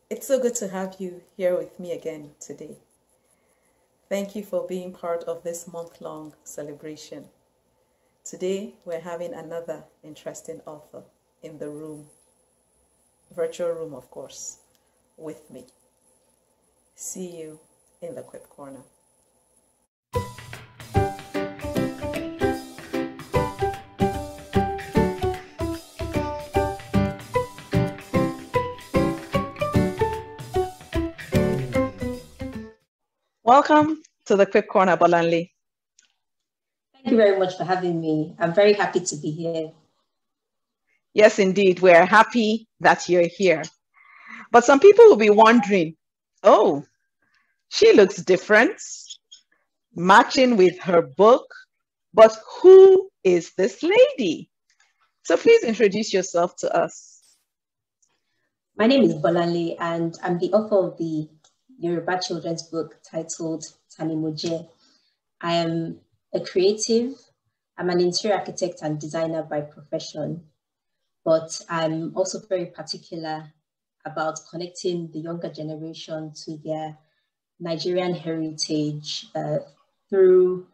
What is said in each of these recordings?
It's so good to have you here with me again today. Thank you for being part of this month-long celebration. Today, we're having another interesting author in the room, virtual room, of course, with me. See you in the Quip Corner. Welcome to the Quip Corner, Bolanle. Thank you very much for having me. I'm very happy to be here. Yes, indeed. We're happy that you're here. But some people will be wondering, oh, she looks different, matching with her book, but who is this lady? So please introduce yourself to us. My name is Bolanle, and I'm the author of the Yoruba children's book titled Toni Morrison. I am a creative. I'm an interior architect and designer by profession, but I'm also very particular about connecting the younger generation to their Nigerian heritage through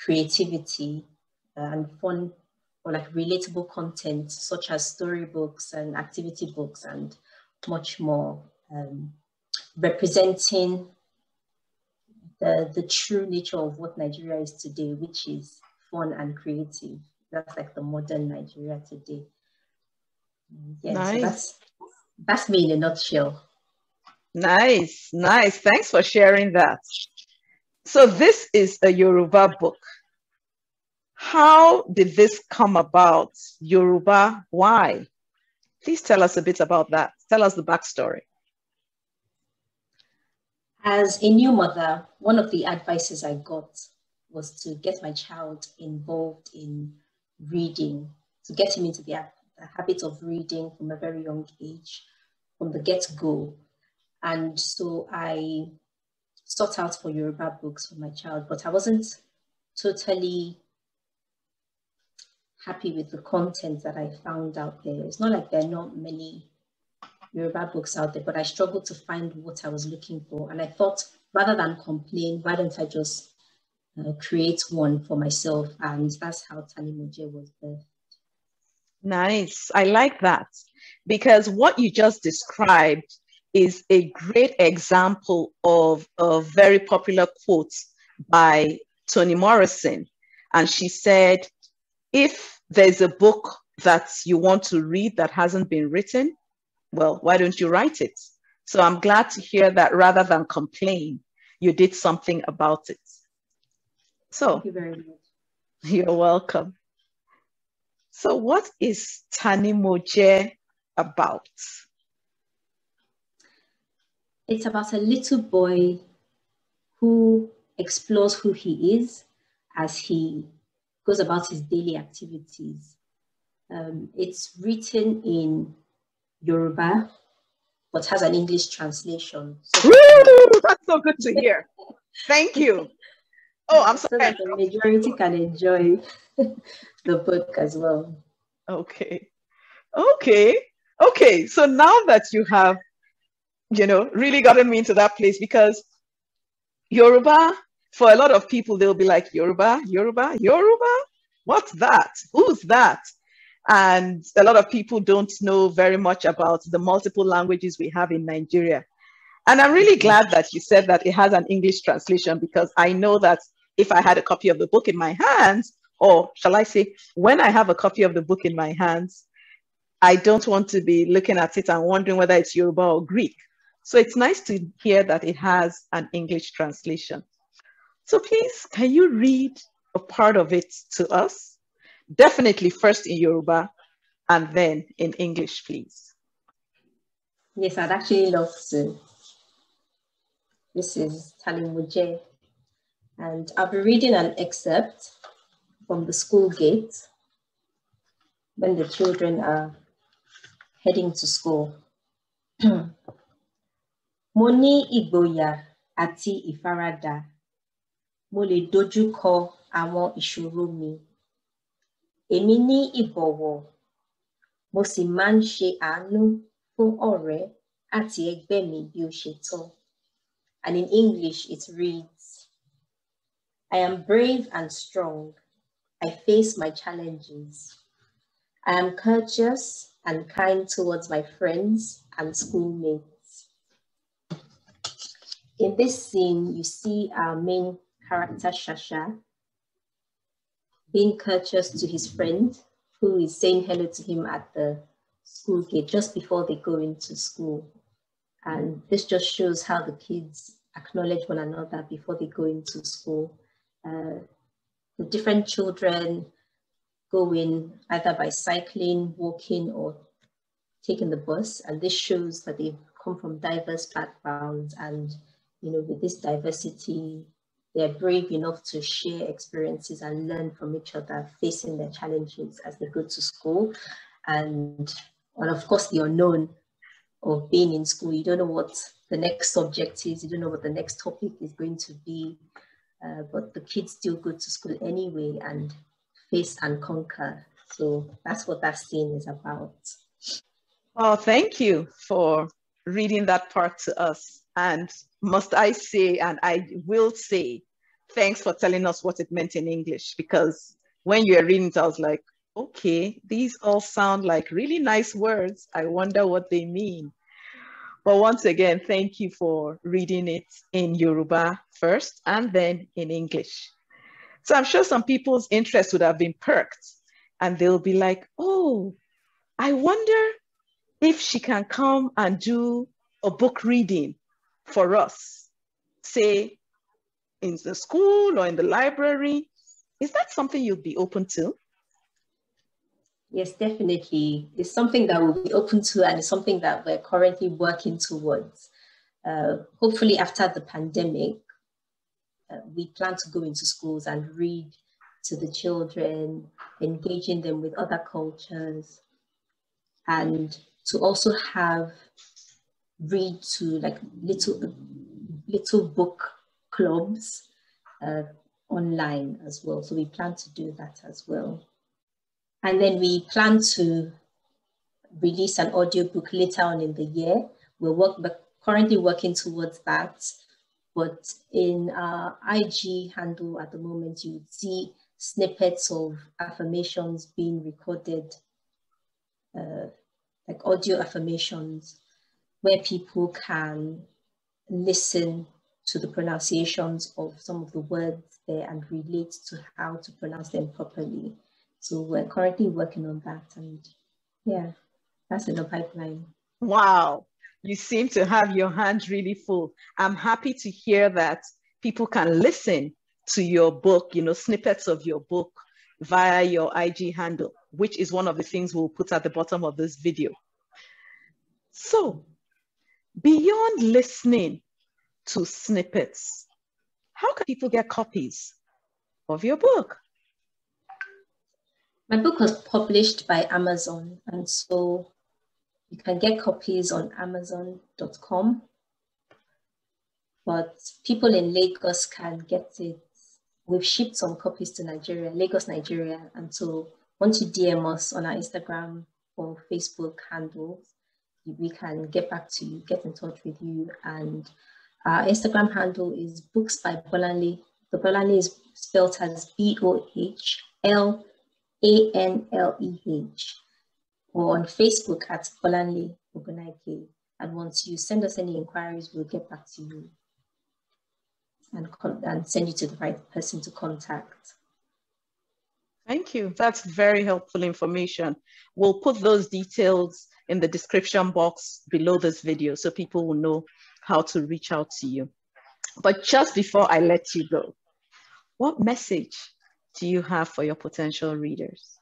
creativity and fun or like relatable content such as storybooks and activity books and much more, representing the true nature of what Nigeria is today, which is fun and creative. That's like the modern Nigeria today. Yeah, nice. So that's me in a nutshell. Nice. Thanks for sharing that. So this is a Yoruba book. How did this come about? Yoruba, why? Please tell us a bit about that. Tell us the backstory. As a new mother, one of the advices I got was to get my child involved in reading, to get him into the habit of reading from a very young age, from the get-go. And so I sought out for Yoruba books for my child, but I wasn't totally happy with the content that I found out there. It's not like there are not many Yoruba books out there, but I struggled to find what I was looking for. And I thought, rather than complain, why don't I just create one for myself? And that's how Toni Morrison was birthed. Nice. I like that, because what you just described is a great example of a very popular quote by Toni Morrison. And she said, if there's a book that you want to read that hasn't been written, well, why don't you write it? So I'm glad to hear that rather than complain, you did something about it. So thank you very much. You're welcome. So what is Toni Morrison about? It's about a little boy who explores who he is as he goes about his daily activities. It's written in Yoruba, but has an English translation. That's so good to hear. Thank you. Oh, I'm sorry. So that the majority can enjoy the book as well. Okay. So now that you have, really gotten me into that place, because Yoruba, for a lot of people, they'll be like, Yoruba? What's that? Who's that? And a lot of people don't know very much about the multiple languages we have in Nigeria. And I'm really glad that you said that it has an English translation, because I know that if I had a copy of the book in my hands, or shall I say, when I have a copy of the book in my hands, I don't want to be looking at it and wondering whether it's Yoruba or Greek. So it's nice to hear that it has an English translation. So please, can you read a part of it to us? Definitely first in Yoruba and then in English, please. Yes, I'd actually love to. This is Toni Morrison, and I'll be reading an excerpt from the school gate when the children are heading to school. Mo ní ìgboyà àti ìfaradà. Mo lè dojú kọ àwọn ìṣòro mi. Èmi ní ìbọ̀wọ̀. Mo sì máa ń ṣe àánú fún ọ̀rẹ́ Àti ẹgbẹ́ mi bí ó ṣe tọ́. And in English, it reads, I am brave and strong. I face my challenges. I am courteous and kind towards my friends and schoolmates. In this scene, you see our main character, Shasha, being courteous to his friend, who is saying hello to him at the school gate just before they go into school. And this just shows how the kids acknowledge one another before they go into school. The different children go in either by cycling, walking, or taking the bus. And this shows that they've come from diverse backgrounds. And, you know, with this diversity, they're brave enough to share experiences and learn from each other, facing their challenges as they go to school. And of course, the unknown of being in school. You don't know what the next subject is. You don't know what the next topic is going to be. But the kids still go to school anyway and face and conquer. So that's what that scene is about. Oh, thank you for reading that part to us. And must I say, and I will say, thanks for telling us what it meant in English, because when you were reading it, I was like, okay, these all sound like really nice words. I wonder what they mean. But once again, thank you for reading it in Yoruba first and then in English. So I'm sure some people's interest would have been perked and they'll be like, oh, I wonder if she can come and do a book reading for us, say in the school or in the library. Is that something you'd be open to? Yes, definitely. It's something that we'll be open to, and it's something that we're currently working towards. Hopefully after the pandemic, we plan to go into schools and read to the children, engaging them with other cultures, and to also have read to like little book clubs online as well. So we plan to do that as well. And then we plan to release an audiobook later on in the year. We're currently working towards that. But in our IG handle at the moment, you would see snippets of affirmations being recorded, like audio affirmations, where people can listen to the pronunciations of some of the words there and relate to how to pronounce them properly. So we're currently working on that, and yeah, that's in the pipeline. Wow, you seem to have your hands really full. I'm happy to hear that people can listen to your book, you know, snippets of your book via your IG handle, which is one of the things we'll put at the bottom of this video. So, beyond listening to snippets, how can people get copies of your book? My book was published by Amazon, and so you can get copies on amazon.com. But people in Lagos can get it. We've shipped some copies to Nigeria, Lagos, Nigeria. And so once you DM us on our Instagram or Facebook handles, we can get back to you, get in touch with you. And our Instagram handle is Books by Bolanle. The Bolanle is spelled as BOHLANLEH. Or on Facebook at Bolanle Ogunaike. And once you send us any inquiries, we'll get back to you and send you to the right person to contact. Thank you. That's very helpful information. We'll put those details in the description box below this video so people will know how to reach out to you. But just before I let you go, what message do you have for your potential readers?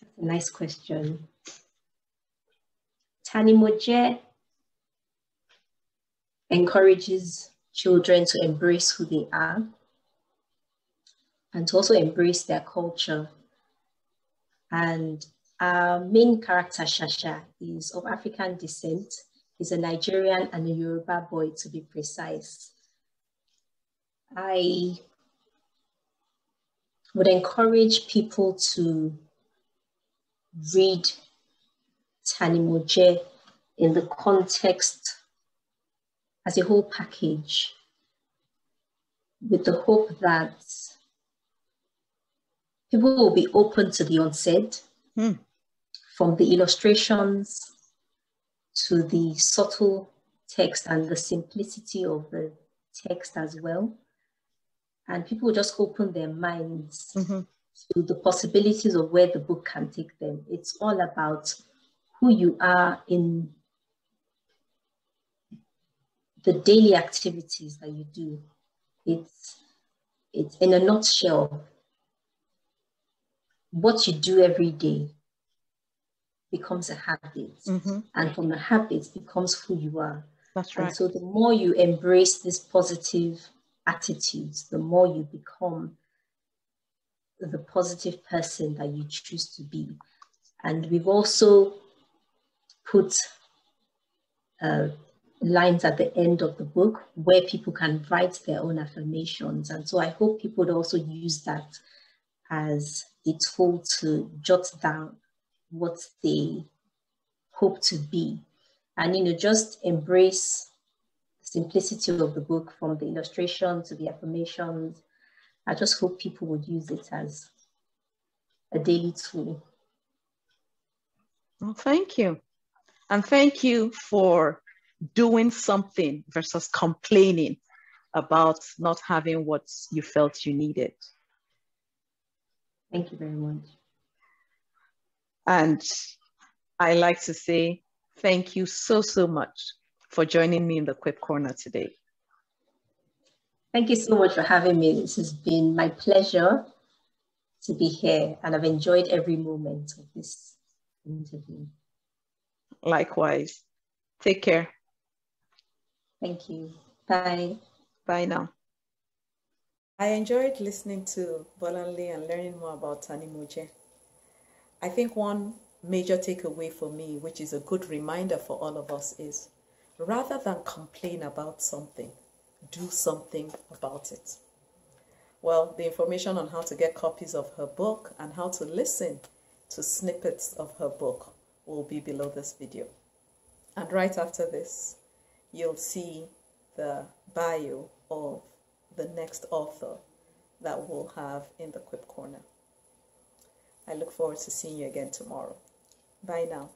That's a nice question. Toni Morrison encourages children to embrace who they are and to also embrace their culture. And our main character, Shasha, is of African descent. He's a Nigerian and a Yoruba boy, to be precise. I would encourage people to read Tani Morrison in the context as a whole package, with the hope that people will be open to the unsaid, from the illustrations to the subtle text and the simplicity of the text as well. And people will just open their minds to the possibilities of where the book can take them. It's all about who you are in the daily activities that you do. It's in a nutshell, what you do every day becomes a habit. And from a habit becomes who you are. That's right. And so the more you embrace these positive attitudes, the more you become the positive person that you choose to be. And we've also put lines at the end of the book where people can write their own affirmations. And so I hope people would also use that as a tool to jot down what they hope to be. And, you know, just embrace the simplicity of the book, from the illustration to the affirmations. I just hope people would use it as a daily tool. Well, thank you. And thank you for doing something versus complaining about not having what you felt you needed. Thank you very much. And I like to say thank you so, so much for joining me in the Quip Corner today. Thank you so much for having me. This has been my pleasure to be here, and I've enjoyed every moment of this interview. Likewise. Take care. Thank you. Bye. Bye now. I enjoyed listening to Bolanle and learning more about Toni Morrison. I think one major takeaway for me, which is a good reminder for all of us, is rather than complain about something, do something about it. Well, the information on how to get copies of her book and how to listen to snippets of her book will be below this video. And right after this, you'll see the bio of the next author that we'll have in the Quip Corner. I look forward to seeing you again tomorrow. Bye now.